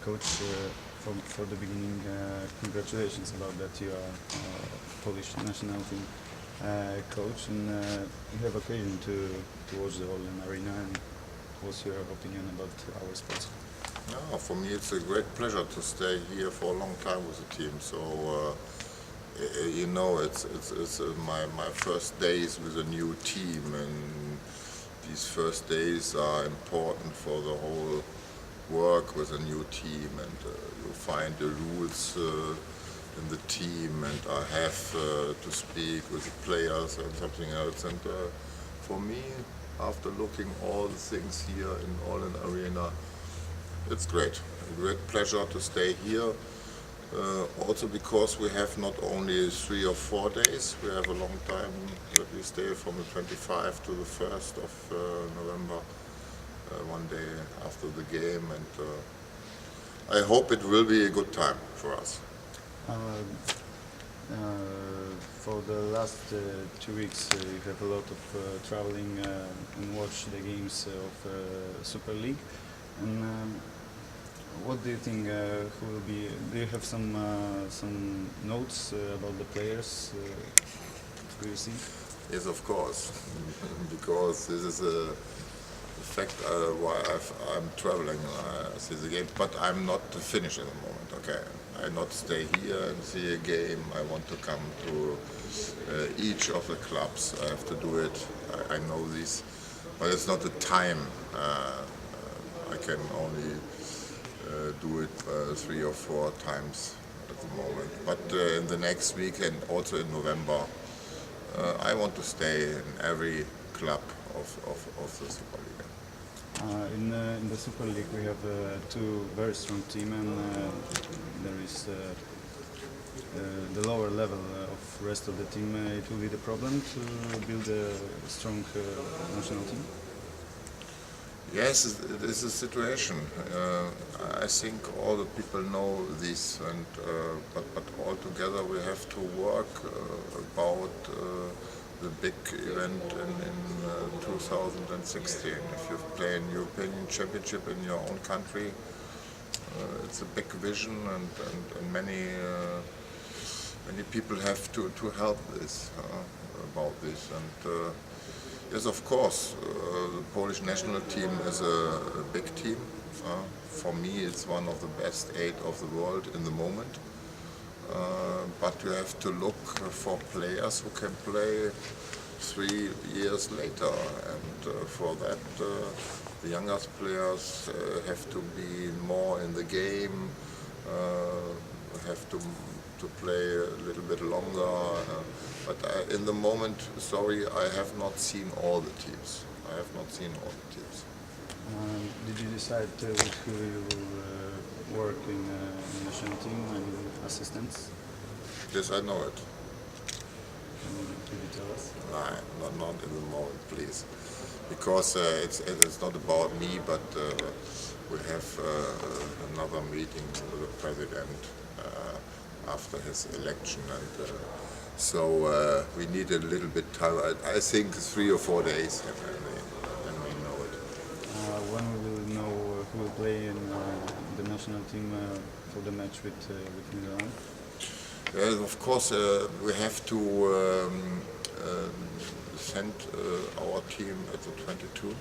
Coach, for the beginning, congratulations about that. You are Polish national team coach, and you have occasion to watch the Orlen Arena. And what's your opinion about our sports? Yeah, for me it's a great pleasure to stay here for a long time with the team. So it's my first days with a new team, and these first days are important for the whole work with a new team, and you find the rules in the team, and I have to speak with the players and something else. And for me, after looking all the things here in Orlen Arena, it's great. A great pleasure to stay here. Also because we have not only 3 or 4 days, we have a long time that we stay from the 25th to the 1st of November, one day after the game, and I hope it will be a good time for us. Uh, for the last 2 weeks, you have a lot of traveling and watch the games of Super League. And what do you think? Who will be? Do you have some notes about the players? Do you see? Yes, of course, because this is a fact why I'm traveling. I see the game, but I'm not finished at the moment. Okay, I not stay here and see a game. I want to come to each of the clubs. I have to do it. I know this, but it's not the time. I can only do it 3 or 4 times at the moment. But in the next week and also in November, I want to stay in every club of the Superliga. In the Super League, we have 2 very strong teams, and there is the lower level of rest of the team. It will be the problem to build a strong national team. Yes, it is a situation. I think all the people know this, and but all together we have to work about the big event in 2016. If you play in European Championship in your own country, it's a big vision, and many people have to help this about this. And yes, of course, the Polish national team is a big team. For me, it's one of the best 8 of the world in the moment. But you have to look for players who can play 3 years later, and for that, the youngest players have to be more in the game, have to play a little bit longer. But in the moment, sorry, I have not seen all the teams. I have not seen all the teams. Did you decide with who you will work in the national team and assistants? Yes, I know it. Could you tell us? Not in the moment, please. Because it's not about me, but we have another meeting with the president after his election, and so we need a little bit time. I think 3 or 4 days, and then we know it. When we will know who will play in the national team for the match with Milan? Of course, we have to send our team at the 22.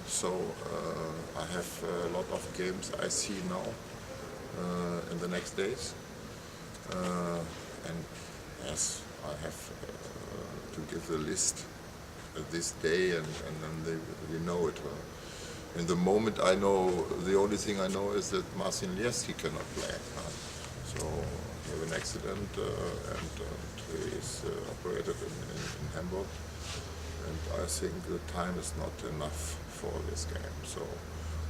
So I have a lot of games I see now in the next days. And yes, I have to give the list this day, and then we know it. In the moment, I know, the only thing I know is that Marcin Lieski cannot play. So he had an accident, and he is operated in Hamburg. And I think the time is not enough for this game. So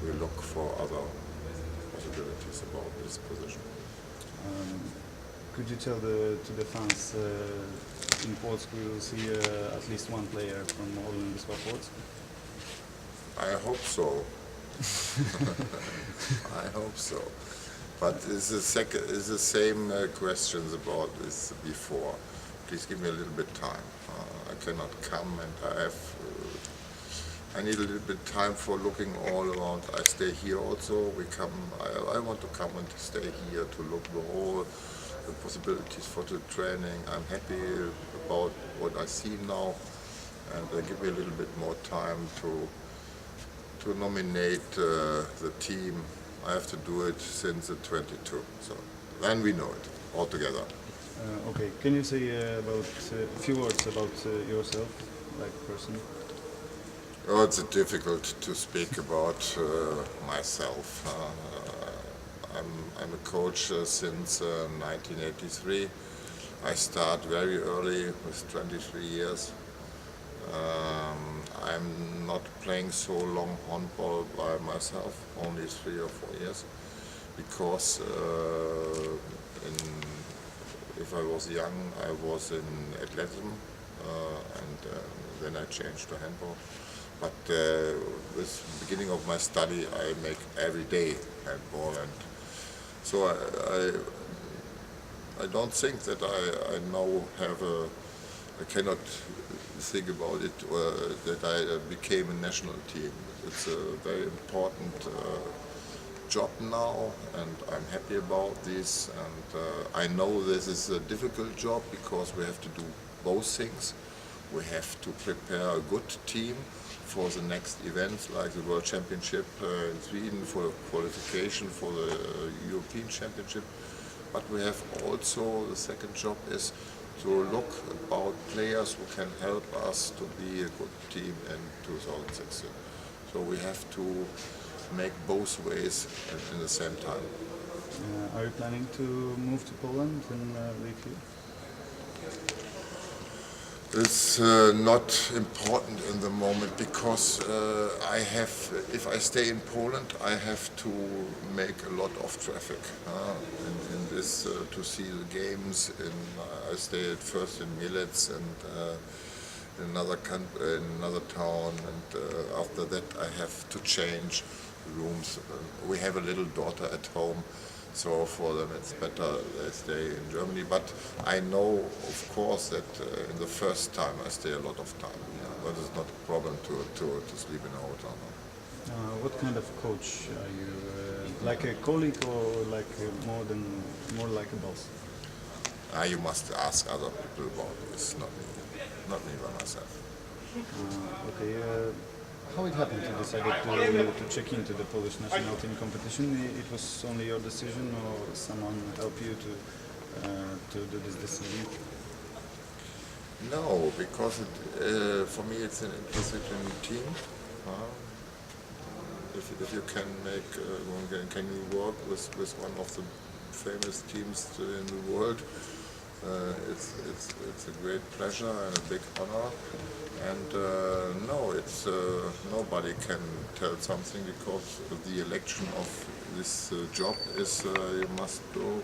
we look for other possibilities about this position. Could you tell to the fans in Polsku we will see at least one player from Orlen Wisła Płock? I hope so. I hope so. But it's the same questions about this before. Please give me a little bit time. I cannot come, and I I need a little bit time for looking all around. I stay here also. I want to come and stay here to look the possibilities for the training. I'm happy about what I see now, and give me a little bit more time to nominate the team. I have to do it since the 22. So then we know it all together. Okay, can you say about a few words about yourself, like person? Oh, it's difficult to speak about myself. I'm a coach since 1983. I start very early with 23 years. I'm not playing so long handball by myself, only 3 or 4 years, because if I was young, I was in athleticism, and then I changed to handball. But with the beginning of my study, I make every day handball, and so I don't think that I now I cannot think about it, that I became a national team. It's a very important job now, and I'm happy about this. And I know this is a difficult job because we have to do both things. We have to prepare a good team for the next events, like the World Championship in Sweden, for the qualification for the European Championship. But we have also, the second job is to look about players who can help us to be a good team in 2016. So we have to make both ways in the same time. Are you planning to move to Poland and live here? It's not important in the moment because if I stay in Poland, I have to make a lot of traffic in this to see the games. I stay at first in Mielec and in another town, and after that I have to change rooms. We have a little daughter at home. So for them it's better they stay in Germany. But I know, of course, that in the first time I stay a lot of time. But it's not a problem to sleep in a hotel. What kind of coach are you? Like a colleague or like more like a boss? You must ask other people about this, not me by myself. Okay. How it happened to decide to check into the Polish national team competition? It was only your decision, or someone helped you to do this decision? No, because for me it's an interesting team. If you can can you work with one of the famous teams in the world? It's a great pleasure and a big honor. And no, it's nobody can tell something because the election of this job is you must go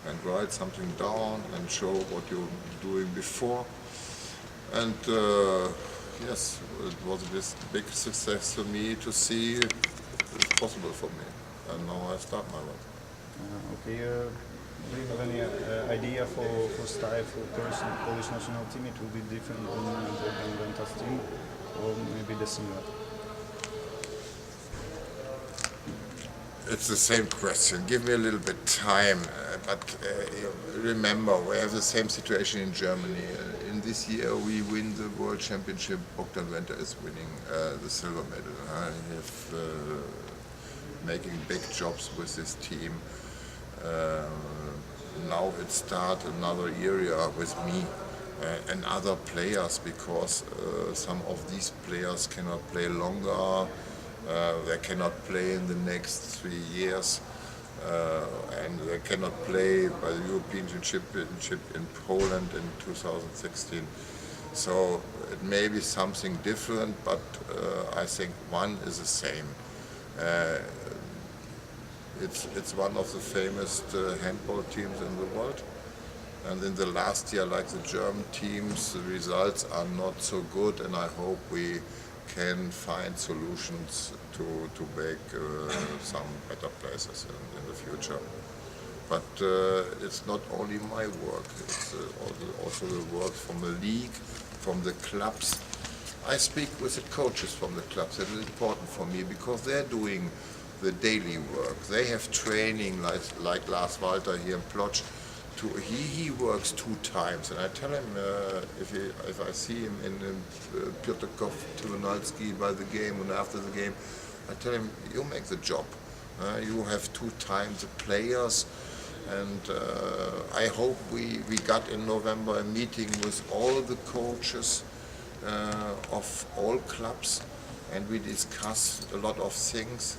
and write something down and show what you're doing before. And yes, it was a big success for me to see it's possible for me. And now I start my work. Okay. Do you have any idea for style for Polish national team? It will be different than Ventas team, or maybe the similar? It's the same question. Give me a little bit time. But remember, we have the same situation in Germany. In this year, we win the World Championship. Bogdan Venter is winning the silver medal. He's making big jobs with this team. Now it starts another area with me and other players, because some of these players cannot play longer. They cannot play in the next 3 years, and they cannot play by the European Championship in Poland in 2016. So it may be something different, but I think one is the same. It's one of the famous handball teams in the world. And in the last year, like the German teams, the results are not so good, and I hope we can find solutions to make some better places in the future. But it's not only my work, it's also the work from the league, from the clubs. I speak with the coaches from the clubs. That is important for me because they're doing the daily work. They have training like Lars Walter here in Plotch. He works 2 times, and I tell him if I see him in Piotrków, Trybunalski by the game and after the game, I tell him, you make the job. You have 2 times the players, and I hope we got in November a meeting with all the coaches of all clubs, and we discuss a lot of things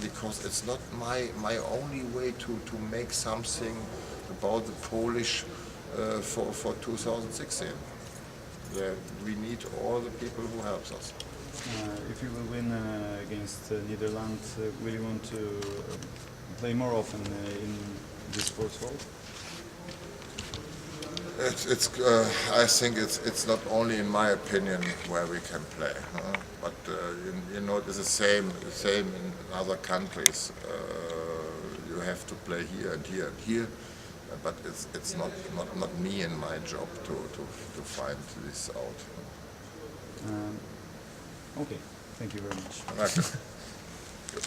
because it's not my only way to make something about the Polish for 2016. We need all the people who help us. If you will win against Netherlands, will you want to play more often in this sports hall? I think it's not only in my opinion where we can play, but you know it's the same in other countries. You have to play here and here and here, but it's not me and my job to find this out. Okay, thank you very much. Okay. Good.